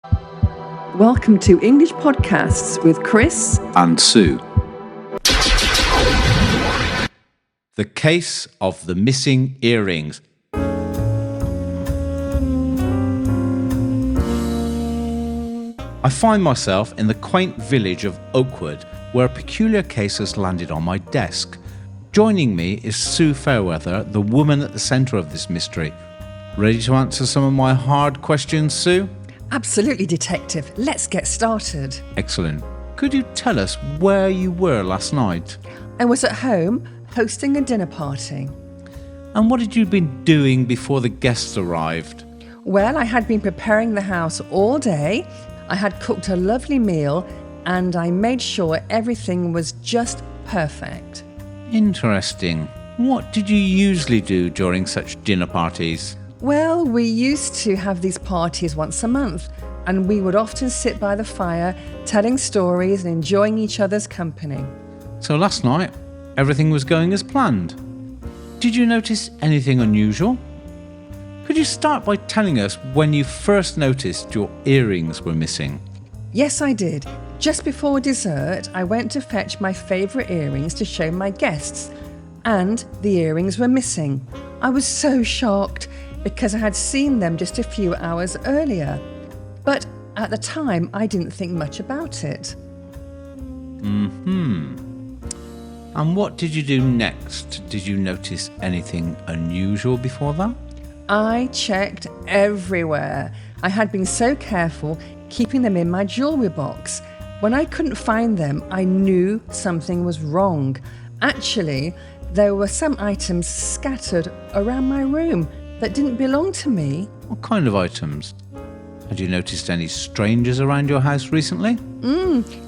Welcome to English Podcasts with Chris and Sue. The case of the missing earrings. I find myself in the quaint village of Oakwood, where a peculiar case has landed on my desk. Joining me is Sue Fairweather, the woman at the centre of this mystery. Ready to answer some of my hard questions, Sue? Absolutely, Detective. Let's get started. Excellent. Could you tell us where you were last night? I was at home hosting a dinner party. And what had you been doing before the guests arrived? Well, I had been preparing the house all day. I had cooked a lovely meal and I made sure everything was just perfect. Interesting. What did you usually do during such dinner parties? Well, we used to have these parties once a month, and we would often sit by the fire, telling stories and enjoying each other's company. So last night, everything was going as planned. Did you notice anything unusual? Could you start by telling us when you first noticed your earrings were missing? Yes, I did. Just before dessert, I went to fetch my favourite earrings to show my guests, and the earrings were missing. I was so shocked, because I had seen them just a few hours earlier. But at the time, I didn't think much about it. And what did you do next? Did you notice anything unusual before that? I checked everywhere. I had been so careful keeping them in my jewellery box. When I couldn't find them, I knew something was wrong. Actually, there were some items scattered around my room that didn't belong to me. What kind of items? Had you noticed any strangers around your house recently?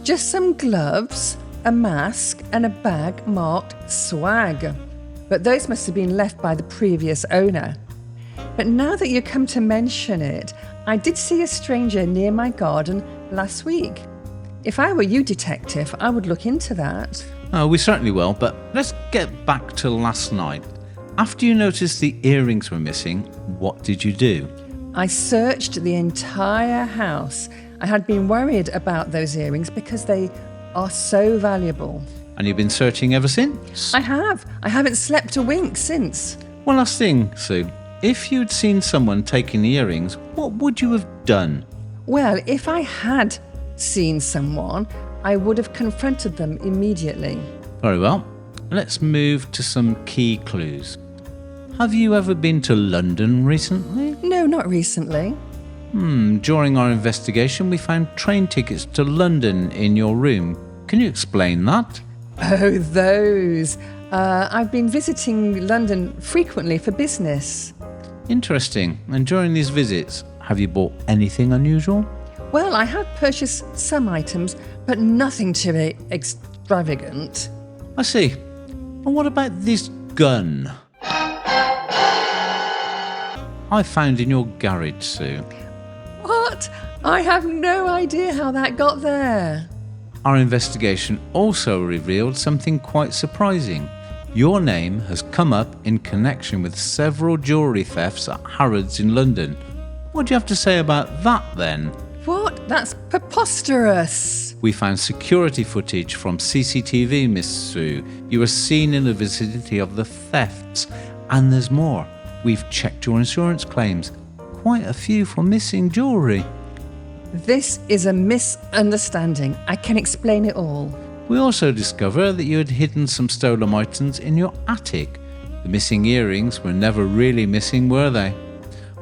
Just some gloves, a mask, and a bag marked swag. But those must have been left by the previous owner. But now that you come to mention it, I did see a stranger near my garden last week. If I were you, Detective, I would look into that. We certainly will, but let's get back to last night. After you noticed the earrings were missing, what did you do? I searched the entire house. I had been worried about those earrings because they are so valuable. And you've been searching ever since? I have. I haven't slept a wink since. One last thing, Sue. If you'd seen someone taking the earrings, what would you have done? Well, if I had seen someone, I would have confronted them immediately. Very well. Let's move to some key clues. Have you ever been to London recently? No, not recently. During our investigation, we found train tickets to London in your room. Can you explain that? Oh, those. I've been visiting London frequently for business. Interesting. And during these visits, have you bought anything unusual? Well, I have purchased some items, but nothing too extravagant. I see. And what about this gun I found in your garage, Sue? What? I have no idea how that got there. Our investigation also revealed something quite surprising. Your name has come up in connection with several jewellery thefts at Harrods in London. What do you have to say about that then? What? That's preposterous. We found security footage from CCTV, Miss Sue. You were seen in the vicinity of the thefts. And there's more. We've checked your insurance claims. Quite a few for missing jewellery. This is a misunderstanding. I can explain it all. We also discovered that you had hidden some stolen items in your attic. The missing earrings were never really missing, were they?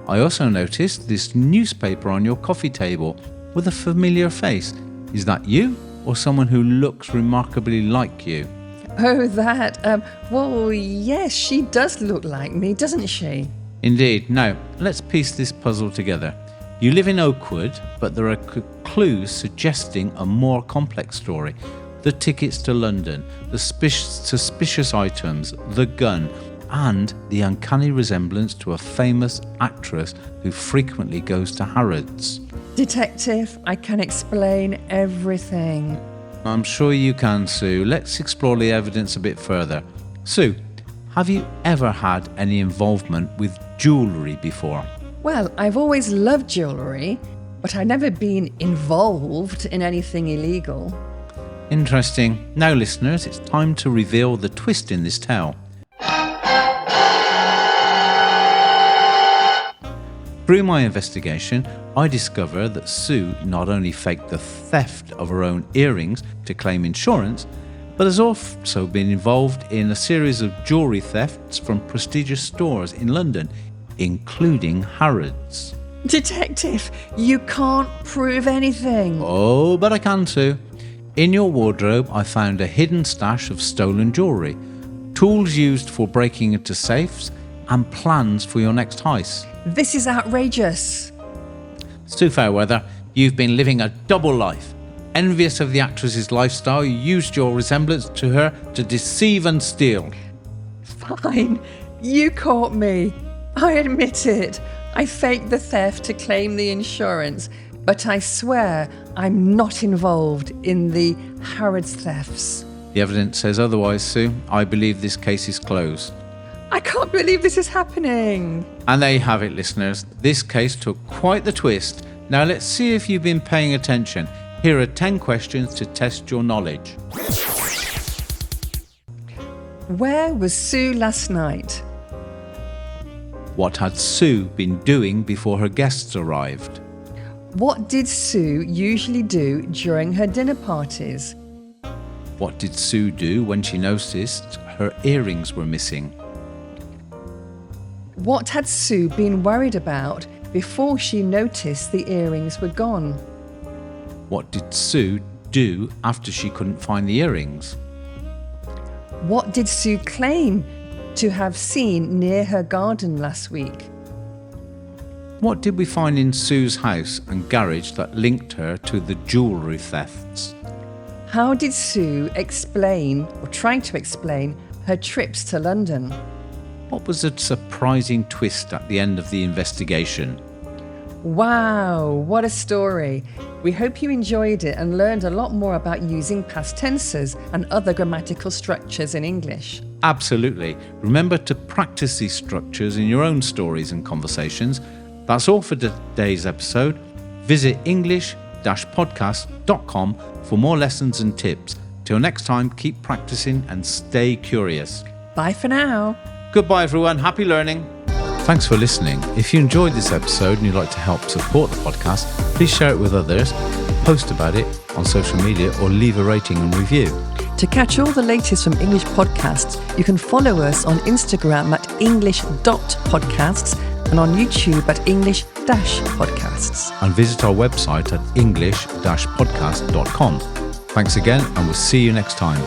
I also noticed this newspaper on your coffee table with a familiar face. Is that you or someone who looks remarkably like you? Oh, that. Well, yes, she does look like me, doesn't she? Indeed. Now, let's piece this puzzle together. You live in Oakwood, but there are clues suggesting a more complex story. The tickets to London, the suspicious items, the gun, and the uncanny resemblance to a famous actress who frequently goes to Harrods. Detective, I can explain everything. I'm sure you can, Sue. Let's explore the evidence a bit further. Sue, have you ever had any involvement with jewellery before? Well, I've always loved jewellery. but I've never been involved in anything illegal. Interesting. Now, listeners, it's time to reveal the twist in this tale. Through my investigation, I discover that Sue not only faked the theft of her own earrings to claim insurance, but has also been involved in a series of jewellery thefts from prestigious stores in London, including Harrods. Detective, you can't prove anything. Oh, but I can too. In your wardrobe, I found a hidden stash of stolen jewellery, tools used for breaking into safes, and plans for your next heist. This is outrageous. Sue Fairweather, you've been living a double life. Envious of the actress's lifestyle, you used your resemblance to her to deceive and steal. Fine, you caught me. I admit it. I faked the theft to claim the insurance, but I swear I'm not involved in the Harrods thefts. The evidence says otherwise, Sue. I believe this case is closed. I can't believe this is happening. And there you have it, listeners. This case took quite the twist. Now let's see if you've been paying attention. Here are 10 questions to test your knowledge. Where was Sue last night? What had Sue been doing before her guests arrived? What did Sue usually do during her dinner parties? What did Sue do when she noticed her earrings were missing? What had Sue been worried about before she noticed the earrings were gone? What did Sue do after she couldn't find the earrings? What did Sue claim to have seen near her garden last week? What did we find in Sue's house and garage that linked her to the jewellery thefts? How did Sue explain, or try to explain, her trips to London? What was a surprising twist at the end of the investigation? Wow, what a story. We hope you enjoyed it and learned a lot more about using past tenses and other grammatical structures in English. Absolutely. Remember to practice these structures in your own stories and conversations. That's all for today's episode. Visit english-podcast.com for more lessons and tips. Till next time, keep practicing and stay curious. Bye for now. Goodbye, everyone. Happy learning. Thanks for listening. If you enjoyed this episode and you'd like to help support the podcast, please share it with others, post about it on social media, or leave a rating and review. To catch all the latest from English podcasts, you can follow us on Instagram at english.podcasts and on YouTube at english-podcasts. And visit our website at english-podcast.com. Thanks again, and we'll see you next time.